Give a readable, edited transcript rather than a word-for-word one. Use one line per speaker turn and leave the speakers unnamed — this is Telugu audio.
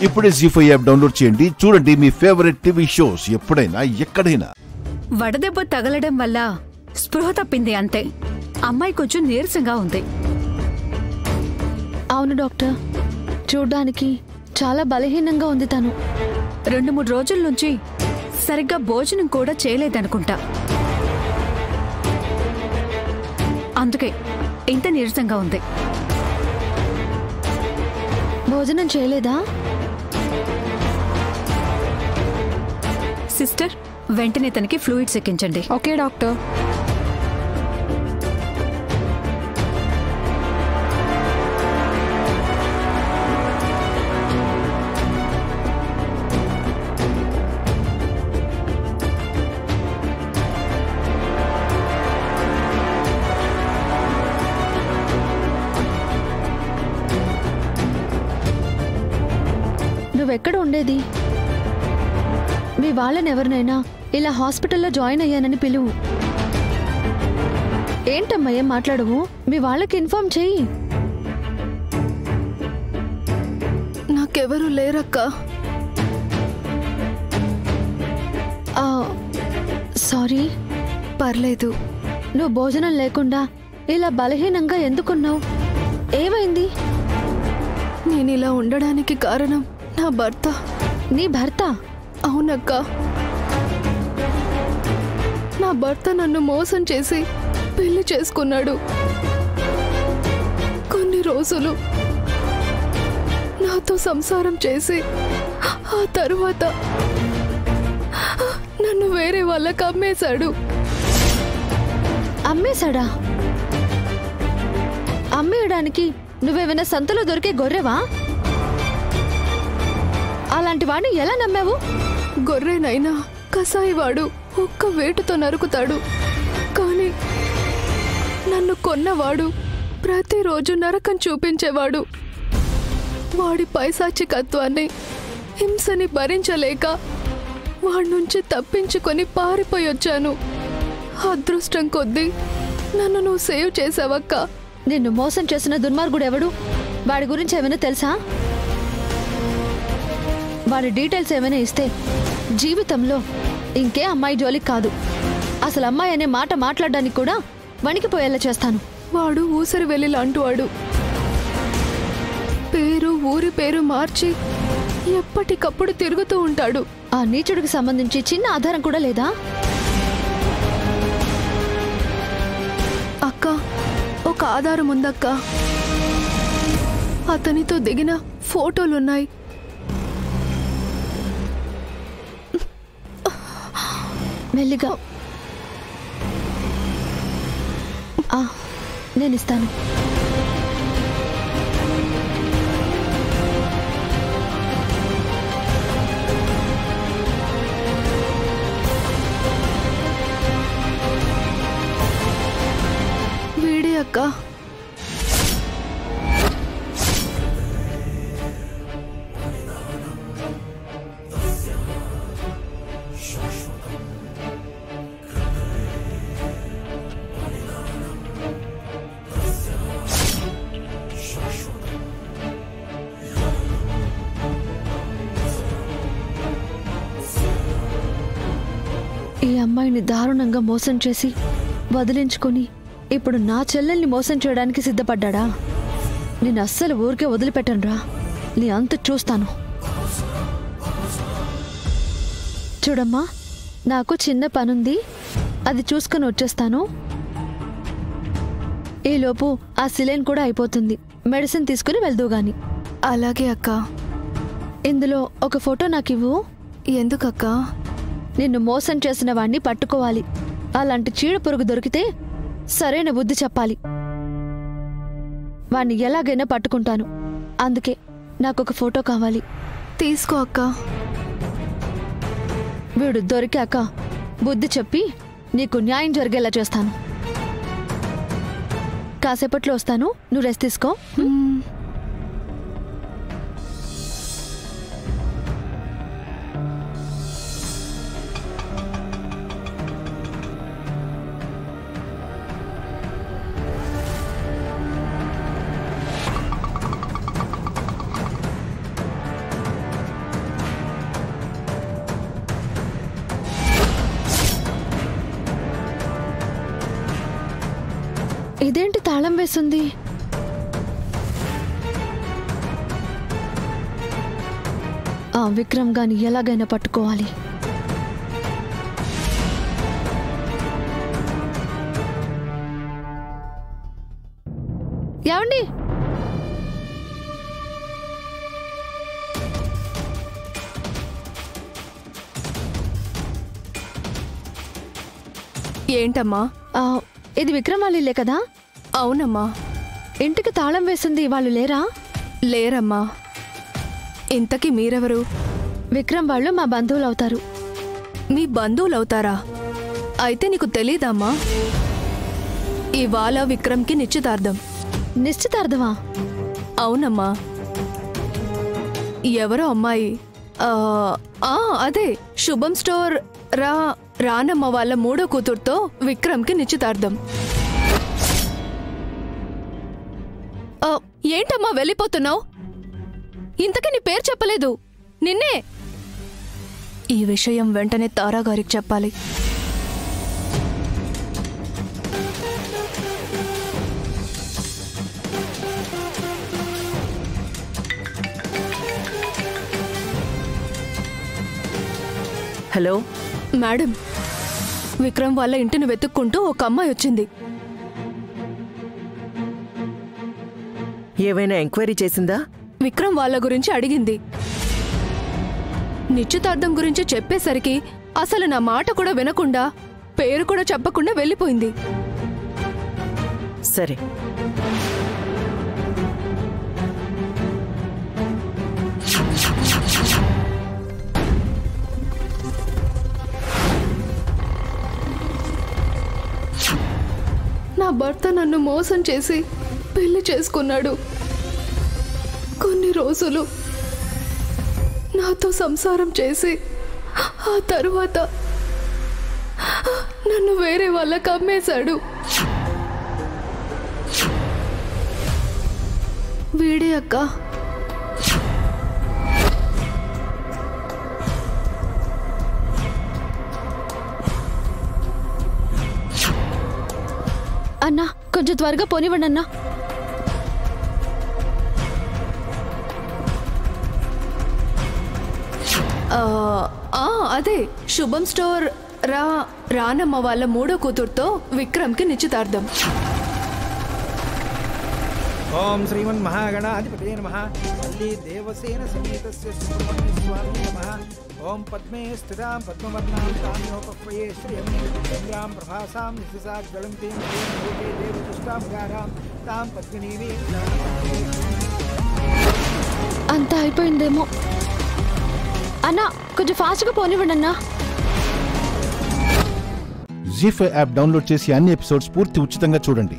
ఇప్పుడే జీ5 యాప్ డౌన్లోడ్ చేయండి. చూడండి మీ ఫేవరెట్ టీవీ షోస్ ఎప్పుడైనా ఎక్కడైనా.
వడదెబ్బ తగలడం వల్ల స్పృహ తప్పింది అంతే. అమ్మాయి కొంచెం నీరసంగా ఉంది.
అవును డాక్టర్, చూడ్డానికి చాలా బలహీనంగా ఉంది. తను
2-3 రోజుల నుంచి సరిగ్గా భోజనం కూడా చేయలేదనుకుంటా. అందుకే ఇంత నీరసంగా ఉంది.
భోజనం చేయలేదా?
సిస్టర్, వెంటనే తనకి ఫ్లూయిడ్స్ ఎక్కించండి.
Okay doctor. నువ్వెక్కడ ఉండేది? మీ వాళ్ళని ఎవరినైనా ఇలా హాస్పిటల్లో జాయిన్ అయ్యానని పిలువు. ఏంటమ్మా ఏం మాట్లాడవు? మీ వాళ్ళకి ఇన్ఫార్మ్ చెయ్యి.
నాకెవరూ లేరక్క.
సారీ.
పర్లేదు.
నువ్వు భోజనం లేకుండా ఇలా బలహీనంగా ఎందుకున్నావు? ఏమైంది?
నేను ఇలా ఉండడానికి కారణం నా భర్త.
నీ భర్త?
అవునక్క, నా భర్త నన్ను మోసం చేసి పెళ్లి చేసుకున్నాడు. కొన్ని రోజులు నాతో సంసారం చేసి ఆ తరువాత నన్ను వేరే వాళ్ళకి అమ్మేశాడు.
అమ్మేశాడా? అమ్మేయడానికి నువ్వేమైనా సంతలో దొరికే గొర్రెవా? అలాంటి వాడిని ఎలా నమ్మావు?
గొర్రెనైనా కసాయివాడు ఒక్క వేటుతో నరుకుతాడు. కానీ నన్ను కొన్నవాడు ప్రతిరోజు నరకం చూపించేవాడు. వాడి పైశాచికత్వాన్ని, హింసని భరించలేక వాడి నుంచి తప్పించుకొని పారిపోయొచ్చాను. అదృష్టం కొద్దీ నన్ను నువ్వు సేవ్ చేసావక్క.
నిన్ను మోసం చేసిన దుర్మార్గుడు ఎవడు? వాడి గురించి ఏమైనా తెలుసా? వాడి డీటెయిల్స్ ఏమైనా ఇస్తే జీవితంలో ఇంకే అమ్మాయి జోలికి కాదు, అసలు అమ్మాయి అనే మాట మాట్లాడడానికి కూడా వణికిపోయేలా చేస్తాను.
వాడు ఊసరి వెళ్ళి లాంటివాడు. పేరు, ఊరి పేరు మార్చి ఎప్పటికప్పుడు తిరుగుతూ ఉంటాడు.
ఆ నీచుడికి సంబంధించి చిన్న ఆధారం కూడా లేదా?
అక్క, ఒక ఆధారం ఉందక్క. అతనితో దిగిన ఫోటోలున్నాయి.
మెల్లిగా. నేనిస్తాను.
వీడే అక్క.
ఈ అమ్మాయిని దారుణంగా మోసం చేసి వదిలించుకొని ఇప్పుడు నా చెల్లెల్ని మోసం చేయడానికి సిద్ధపడ్డా? నేను అస్సలు ఊరికే వదిలిపెట్టనురా. నీ అంత చూస్తాను. చూడమ్మా, నాకు చిన్న పనుంది, అది చూసుకొని వచ్చేస్తాను. ఈలోపు ఆ సిలైన్ కూడా అయిపోతుంది. మెడిసిన్ తీసుకుని వెళ్దువు గాని.
అలాగే అక్క.
ఇందులో ఒక ఫోటో నాకివ్వు.
ఎందుకక్క?
నిన్ను మోసం చేసిన వాణ్ణి పట్టుకోవాలి. అలాంటి చీడ పురుగు దొరికితే సరైన బుద్ధి చెప్పాలి. వాణ్ణి ఎలాగైనా పట్టుకుంటాను. అందుకే నాకొక ఫోటో కావాలి.
తీసుకో అక్క.
వీడు దొరికాక బుద్ధి చెప్పి నీకు న్యాయం జరిగేలా చేస్తాను. కాసేపట్లో వస్తాను, నువ్వు రెస్ట్ తీసుకో. ఇదేంటి తాళం వేసింది? ఆ విక్రమ్ గాని ఎలాగైనా పట్టుకోవాలి. ఏమండి?
ఏంటమ్మా?
ఇది విక్రమ్ వాళ్ళ ఇల్లే కదా?
అవునమ్మా.
ఇంటికి తాళం వేసింది వాళ్ళు లేరా?
లేరమ్మా. ఇంతకీ మీరెవరు?
విక్రమ్ వాళ్ళు మా బంధువులు అవుతారు.
మీ బంధువులవుతారా? అయితే నీకు తెలీదమ్మా, ఇవాళ విక్రమ్కి నిశ్చితార్థం.
నిశ్చితార్థమా?
అవునమ్మా. ఎవరో అమ్మాయి, అదే శుభం స్టోర్ రానమ్మ వాళ్ళ మూడో కూతురుతో విక్రమ్కి నిశ్చితార్థం. ఏంటమ్మా వెళ్ళిపోతున్నావు? ఇంతకీ నీ పేరు చెప్పలేదు. నిన్నే. ఈ విషయం వెంటనే తారా గారికి చెప్పాలి.
హలో
మేడం, విక్రమ్ వాళ్ళ ఇంటిని వెతుక్కుంటూ ఒక అమ్మాయి వచ్చింది.
ఏమైనా ఎంక్వైరీ చేసిందా?
విక్రమ్ వాళ్ళ గురించి అడిగింది. నిశ్చితార్థం గురించి చెప్పేసరికి అసలు నా మాట కూడా వినకుండా, పేరు కూడా చెప్పకుండా వెళ్ళిపోయింది.
సరే,
నా భర్త నన్ను మోసం చేసి పెళ్లి చేసుకున్నాడు. కొన్ని రోజులు నాతో సంసారం చేసి ఆ తరువాత నన్ను వేరే వాళ్ళకి అమ్మేశాడు. వీడే అక్క.
అన్నా, కొంచెం త్వరగా పోనివ్వండి అన్నా.
అదే శుభం స్టోర్ రానమ్మ వాళ్ళ మూడో కూతురుతో విక్రమ్కి నిశ్చితార్థం.
ఓం శ్రీమన్ మహాగణాధిపతే నమః. వల్లీ దేవసేన సమేతస్య సుబ్రహ్మణ్య స్వామినే నమః. ఓం పద్మే స్థితాం పద్మవర్ణాం తామ్యోపక్వయే శ్రియం చంద్రాం ప్రభాసాం నిశసాజ్వలంతీం లోకే దేవతుష్టాముగారాం తాం పద్మినీమి.
అంతా అయిపోయిందేమో. అన్నా, కొంచెం ఫాస్ట్గా పోనివ్వండి అన్నా.
జీ5 యాప్ డౌన్లోడ్ చేసి అన్ని ఎపిసోడ్స్ పూర్తి ఉచితంగా చూడండి.